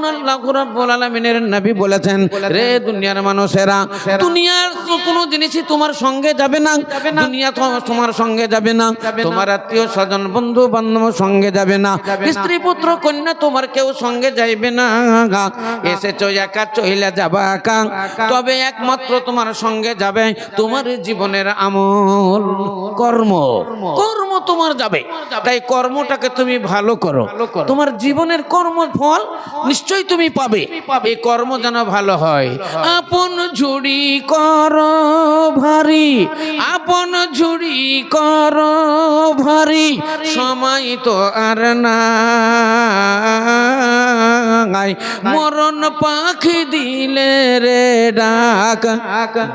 মহান আল্লাহ রাব্বুল আলামিনের নবী বলেছেন, রে দুনিয়ার মানুষেরা, দুনিয়ার কোনো জিনিসই তোমার সঙ্গে যাবে না, দুনিয়া তোমার সঙ্গে যাবে না, তোমার আত্মীয় স্বজন বন্ধু বান্ধব সঙ্গে যাবে না, স্ত্রী পুত্র কন্যা তোমার কেউ সঙ্গে যাইবে না, এসেছো একা চইলা যাবা একা, তবে একমাত্র তোমার সঙ্গে যাবে তোমার জীবনের আমল কর্ম, কর্ম তোমার যাবে। তাই কর্মটাকে তুমি ভালো করো, তোমার জীবনের কর্ম ফল নিশ্চয়ই তুমি পাবে। এই কর্ম যেন ভালো হয়। আপন ঝুড়ি করো ভারী, আপন ঝুড়ি করো ভারী, সময় তো আর নাই, মরণ পাখি দিলে রে ডাক,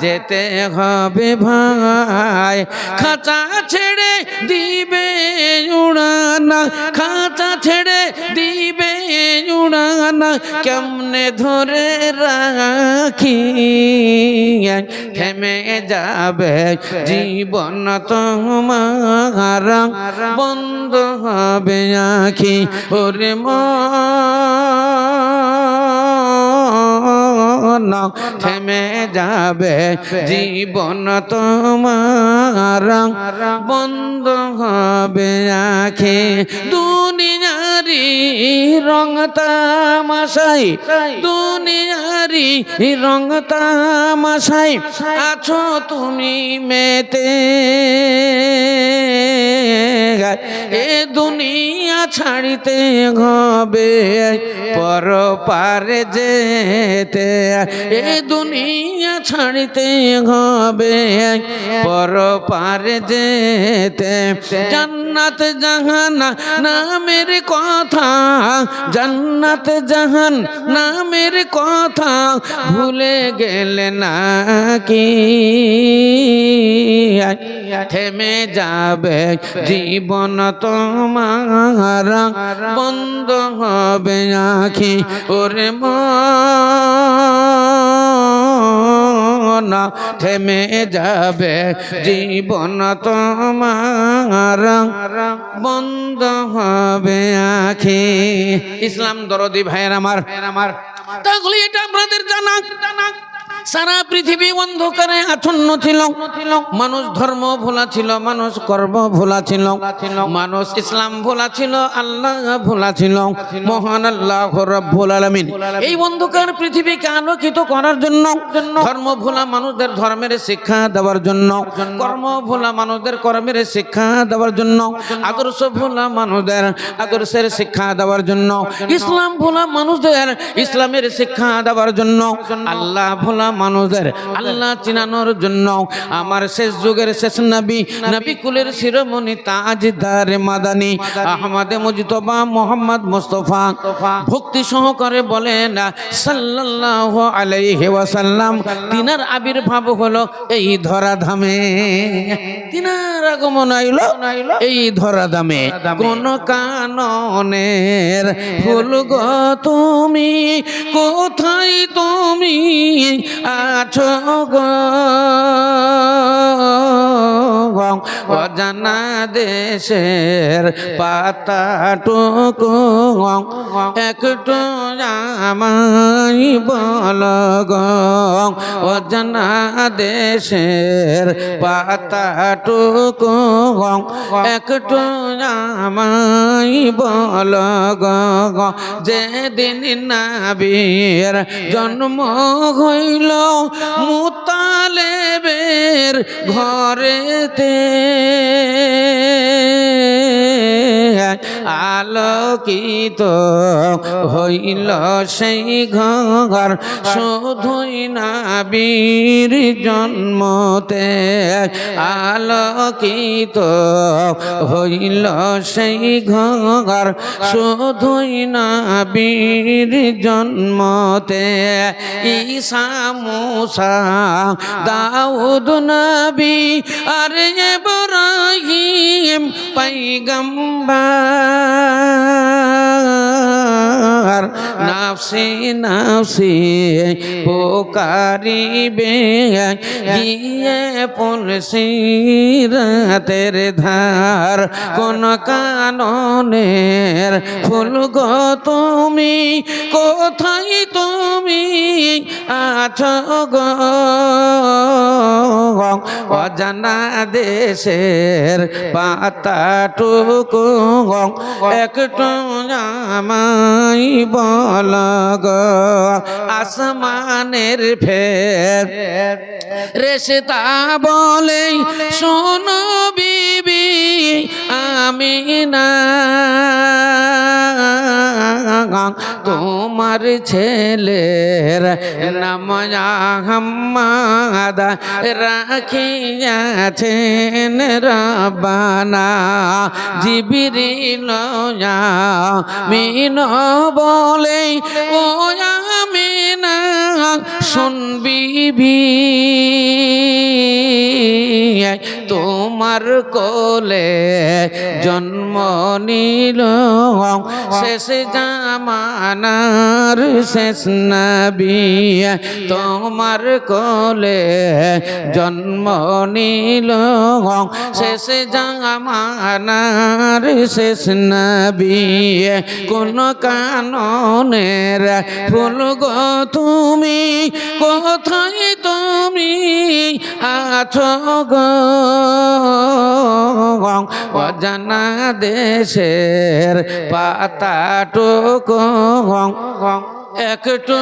যেতে হবে ভাই, খাঁচা ছেড়ে দিবে উড়ানা, খাঁচা ছেড়ে দিবে উড়ানা, কেমনে ধরে রাখি, থেমে যাবে জীবন তোমার, বন্ধ হবে আঁখি, ওরে মন, থেমে যাবে জীবন তোমার, বন্ধ হবে আঁখি। দুনিয়ারি রং তামাশাই, দুনিয়ারি রং তামাশাই আছো তুমি মেতে, এ দুনিয়া ছাড়িতে হবে পর পারে যেতে, এ দুনিয়া ছাড়িতে হবে পর পারে যেতে, জান্নাত জাহান নামের কথা, জান্নাত জাহান নামের কথা ভুলে গেলে নাকি, থেমে যাবে জীবন তোমার, বন্ধ হবে আঁখি, ওরে মন, থেমে যাবে জীবন তোমার, বন্ধ হবে আঁখি। ইসলাম দরদি ভাইয়ের আমার, তাহলে এটা আপনাদের জানা, সারা পৃথিবী অন্ধকারে আচ্ছন্ন ছিল, মানুষ ধর্ম ভোলা ছিল, মানুষ কর্ম ভোলা ছিল, মানুষ ইসলাম ভোলা ছিল, আল্লাহ ভোলা ছিল। মহান আল্লাহ রাব্বুল আলামিন এই অন্ধকার পৃথিবীকে আলোকিত করার জন্য, ধর্ম ভোলা মানুষদের ধর্মের শিক্ষা দেওয়ার জন্য, কর্ম ভোলা মানুষদের কর্মের শিক্ষা দেওয়ার জন্য, আদর্শ ভোলা মানুষদের আদর্শের শিক্ষা দেওয়ার জন্য, ইসলাম ভোলা মানুষদের ইসলামের শিক্ষা দেওয়ার জন্য, আল্লাহ ভোলা মানুষদের আল্লাহ চিনানোর জন্য আমার শেষ যুগের শেষ নবী, নবী কুলের শিরোমণি তাজদার মাদানী আহমদে মুজতবা মোহাম্মদ মুস্তাফা ভক্তি সহকারে বলেন সাল্লাল্লাহু আলাইহি ওয়াসাল্লাম, তিনার আবির্ভাব হলো এই ধরাধামে, তিনার আগমন আইলো এই ধরাধামে, কোন কাননের ফুল গো তুমি, কোথায় তুমি আছো গো, অজানা দেশের পাতাটুকু একটু আমায় বল গো, অজানা দেশের পাতাটুকু একটু আমায় বল গো, যেদিন নবীর জন্ম হইল মুতালেবের ঘরেতে, আলোকিত হইল সেই ঘর শুধুই নবীর জন্মতে, আলোকিত হইল সেই ঘর শুধুই নবীর জন্মতে, ঈসা মুসা দাউদ নবী আর ইব্রাহিম পয়গম্বর, আমার নাফসি নাফসি পুকারিবে গিয়ে পড়ছি রাতের ধার কোন কাননের ফুল গো তুমি কোথায় তুমি আছো গো অজানা দেশের পাতাটুকু একটু আমায় বল গো আসমানের ফের রেশতা বলে শোনো বিবি আমিনা তোমার ছেলের নাম আহম্মদ রাখিয়াছেন রব্বানা জিবরিল আমিন বলে ও আমিনা শুনবি তোমার কোলে জন্ম নিল শেষ জামানার শেষ নবী তোমার কোলে জন্ম নিল শেষ জামানার শেষ নবী কোন কাননের ফুল গো তুমি কোথায় তুমি আছো গো অজানা দেশের পাতাটুকু একটু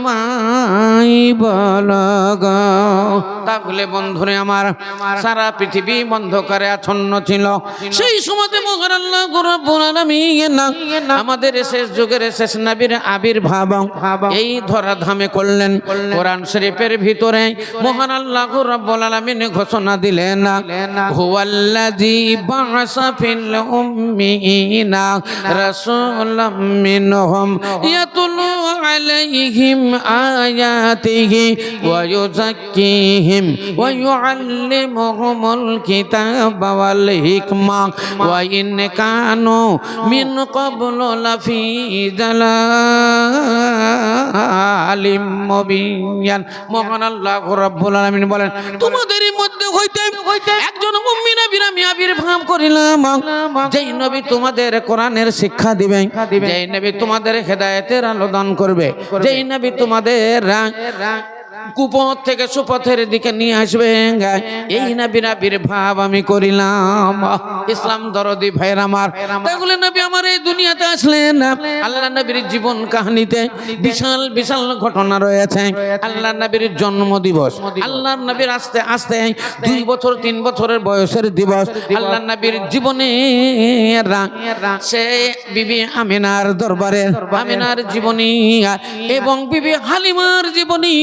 আমায় বল গো। তাহলে বন্ধুরে আমার সারা পৃথিবী অন্ধকারে আচ্ছন্ন ছিল। সেই সময়তে মহান আল্লাহ রাব্বুল আলামিন আমাদের শেষ যুগের শেষ নবীর আবির্ভাব এই ধরাধামে করলেন। কোরআন শরীফের ভিতরে মহান আল্লাহ রাব্বুল আলামিন ঘোষণা দিলেন, হুয়াল্লাযী বা'আসা ফিল উম্মিয়িনা রাসূলাম মিনহুম ইয়াতুলু আলাইহিম আয়াতিহি ওয়া ইউযাক্কিহিম ওয়া ইউআল্লিমুহুমুল কিতাবা ওয়াল হিকমা ওয়া ইন কানু মিন ক্বাবলু লাফি যালালিম মুবিন। মহান আল্লাহ রাব্বুল আলামিন বলেন, তোমাদের মধ্যে হইতে একজন মুমিন নবীর আমি আবির্ভাব করিলাম, যেই নবী তোমাদের কোরআনের শিক্ষা দিবেন, যেই নবী তোমাদের হেদায়েতের আলো দান করবে, যেই নবী তোমাদের কুপথ থেকে সুপথের দিকে নিয়ে আসবে, এই নবীর আবির্ভাব আমি করিলাম। ইসলাম দরদি ভাইরা আমার, তাহলে নবী আমার এই দুনিয়াতে আসলেন। আল্লাহ নবীর জীবন কাহিনীতে বিশাল বিশাল ঘটনা রয়েছে। আল্লাহ নবীর জন্ম দিবস, আল্লাহ নবীর আস্তে আস্তে 2 বছর 3 বছরের বয়সের দিবস, আল্লাহ নবীর জীবনে সে বিবি আমিনার দরবারে আমিনার জীবনী এবং বিবি হালিমার জীবনী,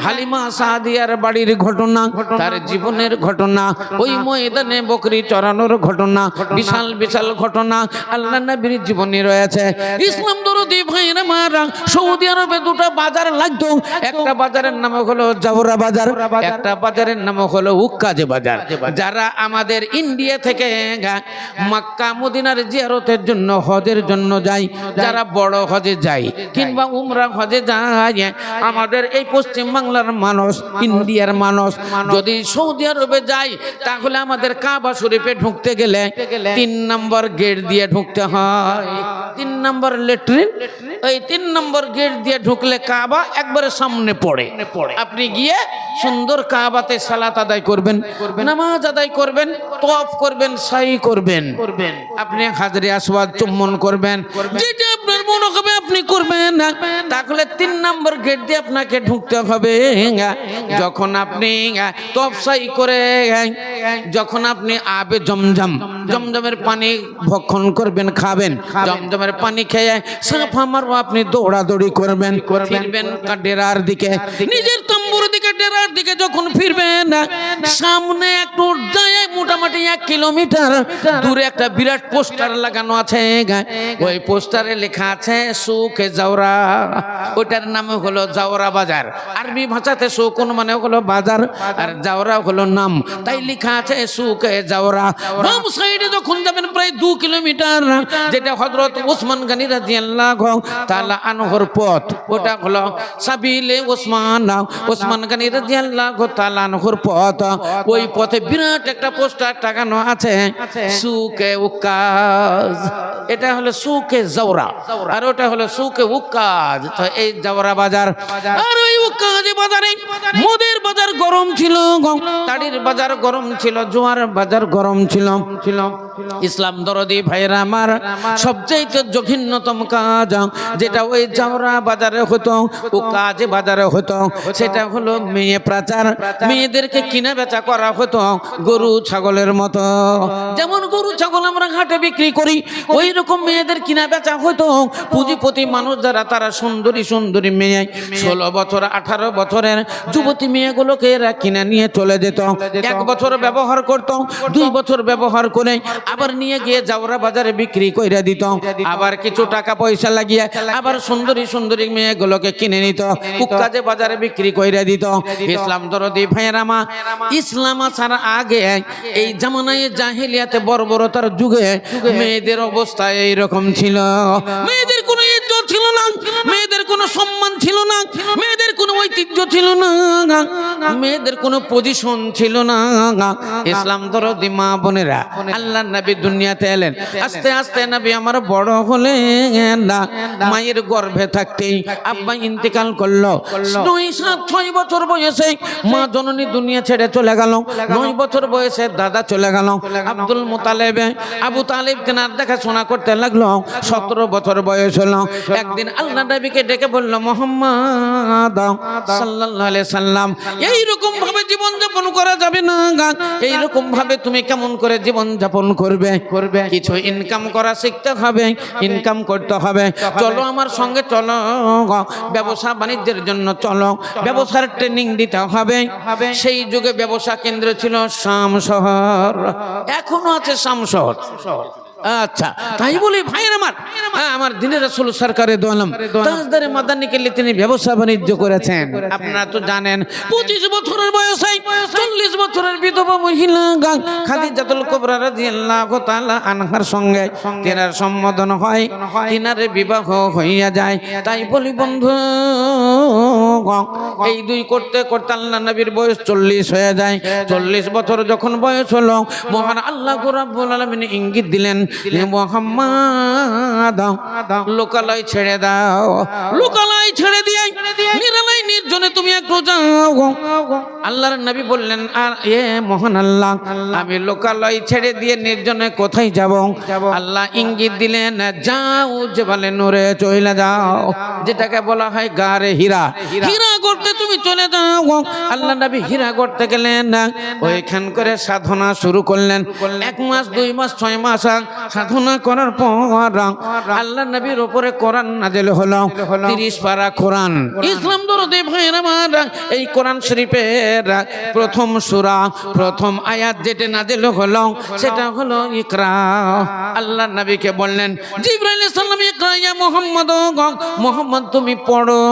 হালিমা সাদিয়ার বাড়ির ঘটনা, তার জীবনের ঘটনা, ওই ময়দানে বকরি চড়ানোর ঘটনা, বিশাল বিশাল ঘটনা আল্লাহ নবীর জীবনী রয়েছে। ইসলাম দরদি ভাইরা মারা, সৌদি আরবে 2টা বাজার লাগতো। একটা বাজারের নাম হলো জাওরা বাজার, একটা বাজারের নাম হলো উক্কাজে বাজার। যারা আমাদের ইন্ডিয়া থেকে মক্কা মদিনার জিয়ারতের জন্য হজের জন্য যায়, যারা বড় হজে যায় কিংবা উমরা হজে যায়, আমাদের এই পশ্চিম বাংলার মানুষ, ইন্ডিয়ার মানুষ যদি সৌদি আরবে যায়, তাহলে আমাদের কাবা শরীফে ঢুকতে গেলে 3 নম্বর গেট দিয়ে ঢুকতে হয়। 3 নম্বর ল্যাট্রিন, ওই 3 নম্বর গেট দিয়ে ঢুকলে কাবা একবারে সামনে পড়ে। আপনি গিয়ে সুন্দর কাবাতে সালাত আদায় করবেন, নামাজ আদায় করবেন, তওয়াফ করবেন, সাই করবেন, আপনি হাজরে আসওয়াদ চুম্বন করবেন, যেটা আপনার মনে হবে আপনি করবেন। তাহলে 3 নম্বর গেট দিয়ে আপনাকে ঢুকতে হবে। যখন আপনি তওয়াফ সাই করে, যখন আপনি আবে জমজমের পানি ভক্ষণ করবেন, খাবেন, জমজমের পানি খেয়ে সাফা মারওয়া আপনি দৌড়াদৌড়ি করবেন, ফিরবেন ডেরার দিকে, নিজের তম্বু উপর দিকে ডেরার দিকে যখন ফিরবেন সামনে একটু মোটামুটি 1 কিলোমিটার দূরে একটা বিরাট পোস্টার লাগানো আছে। ওই পোস্টারে লেখা আছে সুকে জাওরা, ওটার নাম হলো জাওরা বাজার। আরবি ভাষাতে সুকুন মানে হলো বাজার আর জাওরা হলো নাম, তাই লেখা আছে সুকে জাওরা। বাম সাইডে যখন যাবেন প্রায় 2 কিলোমিটার, যেটা হযরত ওসমান গনি রাদিয়াল্লাহু তাআলা আনহুর পথ, ওটা হলো সাবিলে ওসমান গনি রাদিয়াল্লাহু তাআলা আনহুর পথ। ওই পথে বিরাট একটা পোস্টার টাঙানো আছে সুকে উকাজ, এটা হলো সুকে জাওরা আর ওটা হলো সুকে উকাজ। তো এই জাওরা বাজার আর ওই উকাজ বাজারে মদের বাজার গরম ছিল, তাড়ির বাজার গরম ছিল, জোয়ার বাজার গরম ছিল। ইসলাম দরদি ভাইরা আমার, সবচেয়ে জঘন্যতম কাজ যেটা ওই জাওরা বাজারে হতো, উকাজ বাজারে হতো, সেটা হলো মেয়ে পাচার। মেয়েদেরকে কিনা বেচা করা হতো গরু ছাগলের মতো। যেমন গরু ছাগল আমরা ঘাটে বিক্রি করি, ওই রকম মেয়েদের কিনা বেচা হতো। পুঁজিপতি মানুষ যারা, তারা সুন্দরী সুন্দরী মেয়ে 16 বছর 18 বছরের যুবতী মেয়েগুলোকে এরা কিনে নিয়ে চলে যেত। 1 বছর ব্যবহার করত, 2 বছর ব্যবহার করে আবার নিয়ে গিয়ে জাওরা বাজারে বিক্রি করে দিত। আবার কিছু টাকা পয়সা লাগিয়ে আবার সুন্দরী সুন্দরী মেয়েগুলোকে কিনে নিত, উক্কাজে বাজারে বিক্রি করে দিত। ইসলাম দরদি ভাইয়েরা মা, ইসলাম আসার আগে এই জামানায় জাহেলিয়াতে বর্বরতার যুগে মেয়েদের অবস্থা এইরকম ছিল। মেয়েদের কোনো ইজ্জত ছিল না, মেয়েদের কোনো সম্মান ছিল না, মেয়েদের কোনো ঐতিহ্য ছিল না, মেয়েদের কোনো পজিশন ছিল না। ইসলাম দরদি মা বোনেরা, আল্লাহ নবী দুনিয়াতে এলেন, আস্তে আস্তে নবী আমার বড় হলেন না। মায়ের গর্ভে থাকতেই আব্বা ইন্তেকাল করলো। 9-7-6 বছর বয়সে মা জননী দুনিয়া ছেড়ে চলে গেল। 9 বছর বয়সে দাদা চলে গেল আব্দুল মুতালেব। আবু তালেব তেনার দেখাশোনা করতে লাগলো। 17 বছর বয়স হলো। একদিন আল্লাহ নবীকে ডেকে বলল, মুহাম্মদ সাল্লাল্লাহু আলাইহি সাল্লাম, এইরকম ভাবে জীবন যাপন করা যাবে না। এইরকম ভাবে তুমি কেমন করে জীবন যাপন করবে? কিছু ইনকাম করা শিখতে হবে, ইনকাম করতে হবে। চলো আমার সঙ্গে চলো, ব্যবসা বাণিজ্যের জন্য চলো, ব্যবসার ট্রেনিং দিতে হবে। সেই যুগে ব্যবসা কেন্দ্র ছিল শাম শহর, এখনো আছে শাম শহর। আচ্ছা, তাই বলি ভাইয়ের আমার, আমার দিনের রাসূল সরকারে দো আলম তাজদারে মাদানীকে তিনি ব্যবসা বাণিজ্য করেছেন। আপনারা তো জানেন 25 বছরের বয়সে 40 বছরের বিধবা মহিলা খাদিজাতুল কুবরা রাদিয়াল্লাহু তাআলা আনহার সঙ্গে তেনার সম্বোধন হয়, তেনার বিবাহ হইয়া যায়। তাই বলি বন্ধু, এই দুই করতে করতে আল্লাহ নবীর বয়স 40 হয়ে যায়। 40 বছর যখন বয়স হলো, মহান আল্লাহ রাব্বুল আলামিন ইঙ্গিত দিলেন, মুহাম্মদ লোকালয় ছেড়ে দাও। লোকালয় ছেড়ে দিয়ে নিরালয় নির্জনে তুমি একটু যাও। আল্লাহর নবী বললেন, আর মহান আল্লাহ, আমি লোকালয় ছেড়ে দিয়ে নির্জনে কোথায় যাব? আল্লাহ ইঙ্গিত দিলেন, যাও জেবালে নূরে চলে যাও, যেটাকে বলা হয় গারে হীরা। হীরা করতে তুমি চলে যাও। আল্লাহ নবী হীরা করতে গেলেন, ওইখান করে সাধনা শুরু করলেন। 1 মাস 2 মাস 6 মাস সাধনা করার পর আল্লাহ নবীর উপরে কোরআন নাযিল হলো, 30 পারা কোরআন। ইসলাম দরদি ভাইরা আমার, এই কোরআন শরীফের প্রথম সূরা, প্রথম আয়াত যেটা নাযিল হলো সেটা হলো ইকরা। আল্লাহ নবীকে বললেন, জিবরাইল সালাম, ইকরা ইয়া মুহাম্মদ, মুহাম্মদ তুমি পড়ো।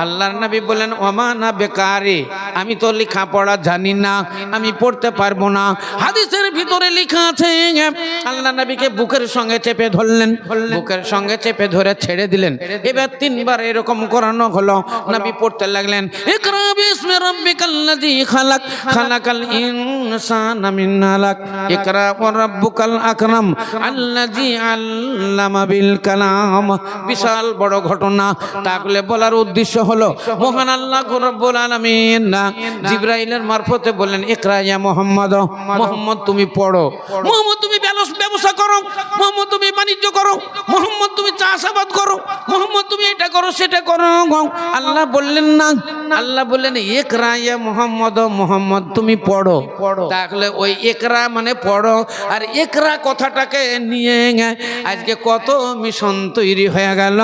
আল্লাহর নবী বললেন, ওমা না বেকারি, আমি তো লেখা পড়া জানি না, আমি পড়তে পারবো না। হাদিসের ভিতরে লেখা আছে, আল্লাহ নবীকে বুকের সঙ্গে চেপে ধরলেন, বুকের সঙ্গে চেপে ধরে ছেড়ে দিলেন। এবার 3 বার এরকম করানো হলো। নবী পড়তে লাগলেন, ইকরা বিসমি রাব্বিকাল্লাযী খালাক, খালাকাল ইনসানা মিন আলাক, ইকরা ওয়া রাব্বুকাল আকরাম আল্লাযী আল্লামা বিল কালাম। বিশাল বড় ঘটনা। তাহলে বলার উদ্দেশ্য হলো, মহান আল্লাহ রাব্বুল আলামিন জিবরাইলের মারফতে বললেন, ইকরা ইয়া মুহাম্মদ, মুহাম্মদ তুমি পড়ো, মুহাম্মদ তুমি ব্যবসা করো, মুহাম্মদ তুমি বাণিজ্য করো, মুহাম্মদ তুমি চাষাবাদ করো, মুহাম্মদ তুমি এটা করো সেটা করো। আল্লাহ বললেন না, আল্লাহ বললেন ইকরা ইয়া মুহাম্মদ, মুহাম্মদ তুমি পড়ো। তাহলে ওই ইকরা মানে পড়ো, আর ইকরা কথাটাকে নিয়ে আজকে কত মিশন তৈরি হয়ে গেল।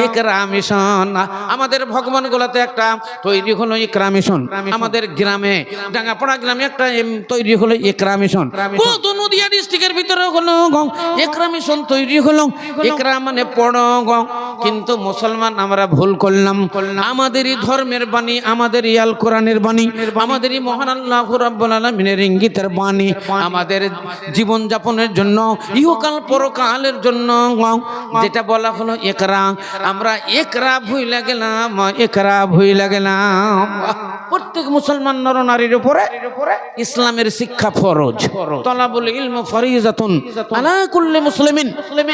ইকরা মিশন আমাদের ভগবানগুলোতে একটা তৈরি হলো ইকরা মিশন, আমাদের গ্রামে ডাঙ্গাপাড়া গ্রামে একটা তৈরি হলো ইকরা মিশন, কত নদিয়া ডিস্ট্রিক্টের ভিতরে হলো ইকরা মিশন তৈরি হলো। ইকরা মানে পড়ো। কিন্তু মুসলমান আমরা ভুল করলাম, আমাদেরই ধর্মের বাণী, আমাদেরই আল কোরআনের বাণী, আমাদেরই মহান আল্লাহ রাব্বুল আলামিনের ইঙ্গিতের বাণী, আমাদের জীবন যাপনের জন্য ইহকাল পরকালের জন্য যেটা বলা হলো ইকরা, আমরা ইকরা ভুইলা গেলাম, ইকরা ভুইলা গেলাম। প্রত্যেক মুসলমান নর নারীর উপরে ইসলামের শিক্ষা ফরজ। তলাবুল ইলম ফরিজাতুন আলা কুল্লি মুসলিমিন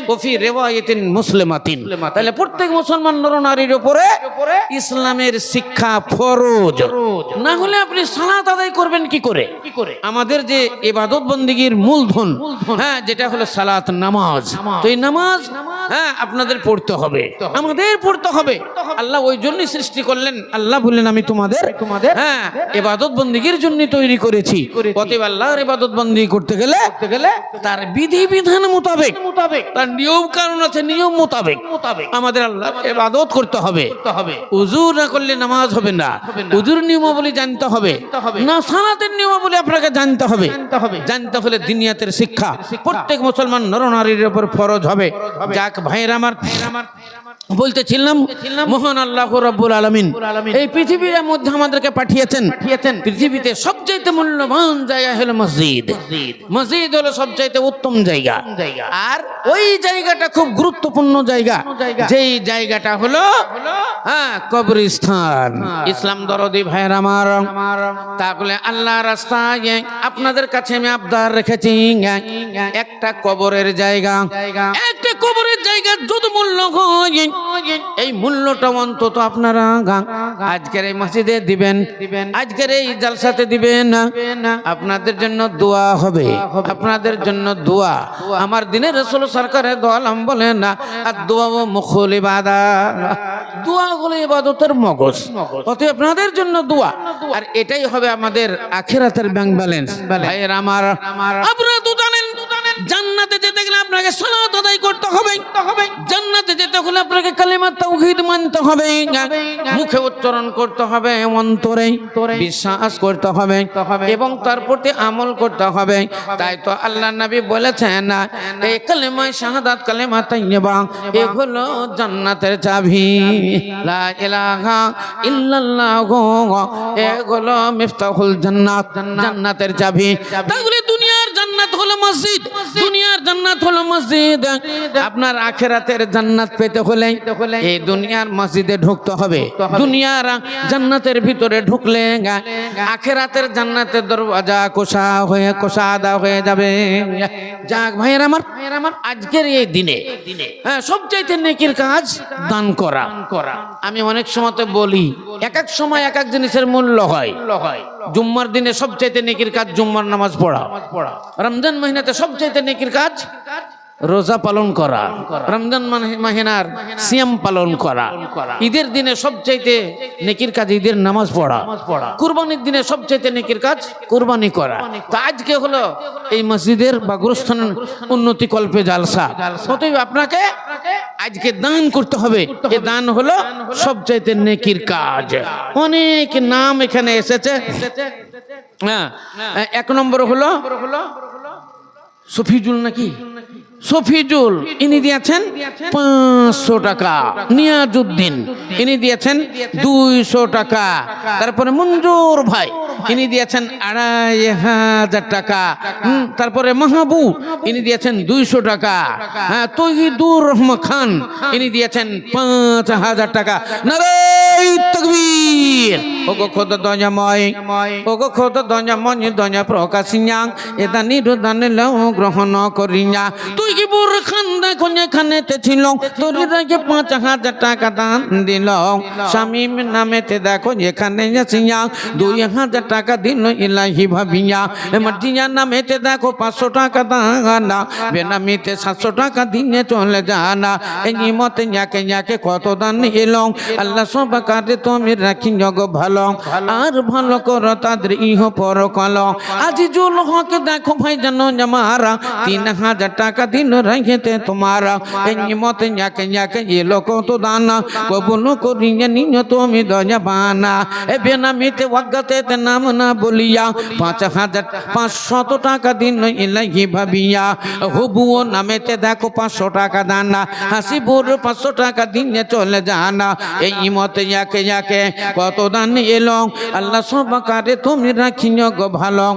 ওয়া ফি রিওয়ায়াতিন মুসলিমাতিন। তাহলে প্রত্যেক মুসলমান নর নারীর উপরে ইসলামের শিক্ষা ফরজ। না হলে আপনি সালাত আদায় করবেন কি করে? আমাদের যে ইবাদত বন্দেগীর মূলধন, হ্যাঁ, যেটা হলো সালাত, নামাজ। তো এই নামাজ হ্যাঁ আপনাদের পড়তে হবে, আমাদের পড়তে হবে। আল্লাহ ওই জন্যই সৃষ্টি করলেন। আল্লাহ বললেন আমি তোমাদের হ্যাঁ ইবাদত বন্দেগীর জন্য তৈরি করেছি। অতএব আল্লাহর ইবাদত বন্দেগী করতে গেলে তার বিধি বিধান মোতাবেক, তার নিয়ম কানুন আছে, নিয়ম মোতাবেক আমাদের আল্লাহর ইবাদত করতে হবে। উযু না করলে নামাজ হবে না, উযুর নিয়মাবলী জানতে হবে না, সালাতের নিয়মাবলী আপনাকে জানতে হবে। জানতে হলে দিনিয়াতের শিক্ষা প্রত্যেক মুসলমান নর নারীর উপর ফরজ হবে। যাক ভাইরা আমার, বলতেছিলাম মহান আল্লাহ রাব্বুল আলামিন এই পৃথিবীর মধ্যে আমাদেরকে পাঠিয়েছেন। পৃথিবীতে সবচাইতে মূল্যবান জায়গা হলো মসজিদ। মসজিদ হলো সবচাইতে উত্তম জায়গা, আর ওই জায়গাটা খুব গুরুত্বপূর্ণ জায়গা। যেই জায়গাটা হলো হ্যাঁ কবরস্থান। ইসলাম দরদি ভাইরা আমার, তাহলে আল্লাহ রাস্তায় আপনাদের কাছে আমি আবদার রেখেছি একটা কবরের জায়গা, একটা কবরের জায়গা যত মূল্য হয় এই মূল্যটা অন্তত আপনারা আজকের এই মসজিদে দিবেন, আজকের এই জালসাতে দিবেন। আপনাদের জন্য দোয়া হবে, আপনাদের জন্য দোয়া। আমার দিনের রাসূল সরকারে দোয়ালাম বলেন না, আর দোয়া ও মুখুল ইবাদত, দোয়া হলো ইবাদতের মগজ। অতএব আপনাদের জন্য দোয়া, আর এটাই হবে আমাদের আখিরাতের ব্যাংক ব্যালেন্স। ভাইয়ের আমার, আপনারা তো জানেন জান্নাতে যেতে গেলে আপনাকে সালাত আদায় করতে হবে। জান্নাতে যেতে হলে আপনাকে কালিমা তাওহীদ মানতে হবে, মুখে উচ্চারণ করতে হবে, অন্তরে বিশ্বাস করতে হবে এবং তার প্রতি আমল করতে হবে। তাই তো আল্লাহ নবী বলেছেন এই কালিমা শাহাদাত, কালিমা তাইয়্যিবা এগুলো জান্নাতের চাবি। লা ইলাহা ইল্লাল্লাহ এগুলো মিফতাহুল জান্নাত, জান্নাতের চাবি। তাহলে দুনিয়ার জান্নাত হলো মসজিদ, দুনিয়ার জান্নাত হলো মসজিদ। আপনার আখিরাতের জান্নাত পেতে হলে এই দুনিয়ার মসজিদে ঢুকতে হবে। দুনিয়ার জান্নাতের ভিতরে ঢুকলে আখিরাতের জান্নাতের দরওয়াজা কোষাদা হয়ে যাবে। যাক ভাইয়ের আমার, আজকের এই দিনে সবচাইতে নেকির কাজ দান করা। আমি অনেক সময় তো বলি এক এক সময় এক এক জিনিসের মূল্য হয়। জুম্মার দিনে সবচাইতে নেকির কাজ জুম্মার নামাজ পড়া। রমজান মাহিনাতে সবচাইতে নেকির কাজ রোজা পালন করা, রমজান মাহিনার সিয়াম পালন করা। ঈদের দিনে সবচাইতে নেকির কাজ ঈদের নামাজ পড়া। কুরবানির দিনে সবচাইতে নেকির কাজ কুরবানি করা। তো আজকে হলো এই মসজিদের বা গুরুস্থানের উন্নতি কল্পে জালসা। অতএব আপনাকে আজকে দান করতে হবে। এই দান হলো সবচাইতে নেকির কাজ। অনেক নাম এখানে এসেছে। হ্যাঁ, এক নম্বর হলো সফিজুল, নাকি সফিজুল, ইনি দিয়েছেন 500 টাকা। নিয়াজউদ্দিন, ইনি দিয়েছেন 200 টাকা। তারপরে মঞ্জুর ভাই, ইনি দিয়েছেন 2500 টাকা। তারপরে মাহবুব, ইনি দিয়েছেন 200 টাকা। হ্যাঁ, তৌহিদুর রহমান খান, ইনি দিয়েছেন 5000 টাকা। নারে তাকবীর। ওগো খোদা দয়াময়, ওগো খোদা দয়াময়, দয়া প্রকাশিয়া এদানি রুদান লও গ্রহণ করিয়া। তুই কি বুর খান্দা কোনে খানেতে ছিল, তোর রাগে 5000 টাকা দান দিল। শামীম নামেতে দেখো এখানে আসিয়া 2000 টাকা দিল ইলাহি ভাবিয়া। মাটিয়া নামেতে দেখো 500 টাকা দানা, বেনামিতে 700 টাকা দিনে চলে জানা। এই মতে ইয়াকে কত দান এলো, আল্লাহ সব কাজে তুমি রাখি জগ ভালো। ভালো আর ভালো করো তাদের ইহ পরকাল আজিজুল হক দেখো ভাই জানো জামারা 3000 টাকা দিন রেখেতে তোমারা এই নিমতে যাকে এলো কত দানা কবুল করিয়ে নিয়ে তুমি দয়াবানা এ বেনামিতে ওয়াগাতে নাম না বলিয়া 5500 টাকা দিন ইলাহি ভাবিয়া হুবুও নামেতে দেখো 500 টাকা দানা হাসিবুর 500 টাকা দিনে চলে জানা এই ইমতে যাকে কত দান এলো আল্লাহ সবকারে তুমি রাখিও গো ভালো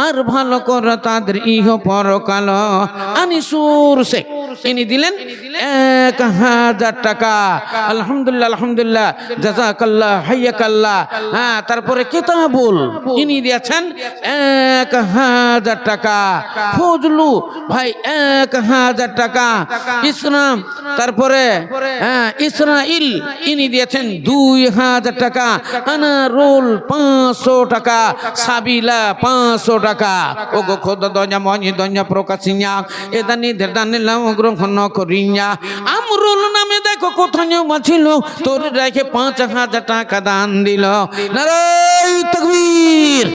আর ভালো করো তাদের ইহ পরকাল আনিসুর শেখ ইনি দিলেন 1000 টাকা আলহামদুলিল্লাহ আলহামদুলিল্লাহ জাযাকাল্লাহ হাইয়াকাল্লাহ হ্যাঁ তারপরে কিতাবুল ইনি দিয়েছেন 1000 টাকা ফজলু ভাই 1000 টাকা ইসলাম তারপরে ইসরাইল ইনি দিয়েছেন 2000 টাকা আনারুল 500 টাকা সাবিলা 500 টাকা ও গো খোদা দয়া মনি দয়া প্রকাশিয়া এদানি দেদানি লাও গ্রহণ করিয়া আমরুল নামে দেখো কোথায় বাঁচিল তোর রেখে 5000 টাকা দান দিল নারায়ে তাকবীর।